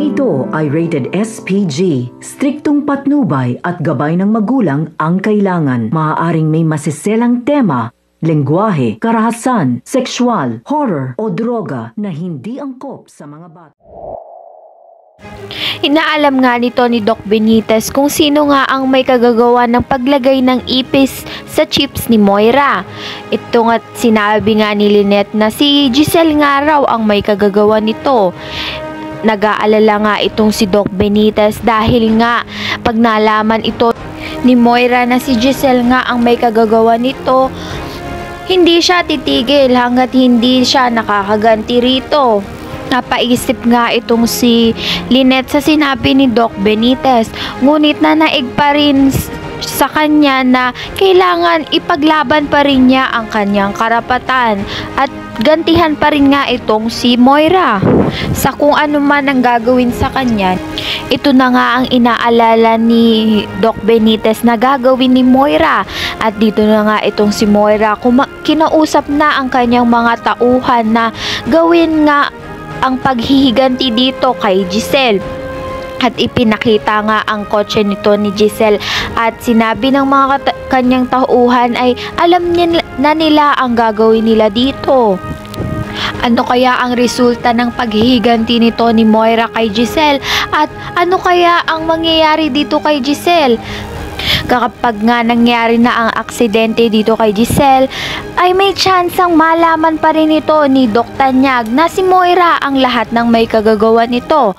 Programang ito ay rated SPG. Striktong patnubay at gabay ng magulang ang kailangan. Maaaring may masiselang tema, lengguwahe, karahasan, sexual, horror o droga na hindi angkop sa mga bata. Inaalam nga nito ni Doc Benitez kung sino nga ang may kagagawa ng paglagay ng ipis sa chips ni Moira. Ito nga sinabi nga ni Lynette na si Giselle nga raw ang may kagagawa nito. Nag-aalala nga itong si Doc Benitez dahil nga pag nalaman ito ni Moira na si Giselle nga ang may kagagawa nito, hindi siya titigil hanggat hindi siya nakakaganti rito. Napaisip nga itong si Lynette sa sinabi ni Doc Benitez, ngunit naig pa rin sa kanya na kailangan ipaglaban pa rin niya ang kanyang karapatan at gantihan pa rin nga itong si Moira sa kung ano man ang gagawin sa kanya. Ito na nga ang inaalala ni Doc Benitez na gagawin ni Moira at dito na nga itong si Moira kinausap na ang kanyang mga tauhan na gawin nga ang paghihiganti dito kay Giselle. At ipinakita nga ang kotse nito ni Giselle at sinabi ng mga kanyang tauhan ay alam na nila ang gagawin nila dito. Ano kaya ang resulta ng paghihiganti nito ni Moira kay Giselle at ano kaya ang mangyayari dito kay Giselle? Kapag nga nangyari na ang aksidente dito kay Giselle, ay may tsansang malaman pa rin ito ni Doc Tanyag na si Moira ang lahat ng may kagagawa nito.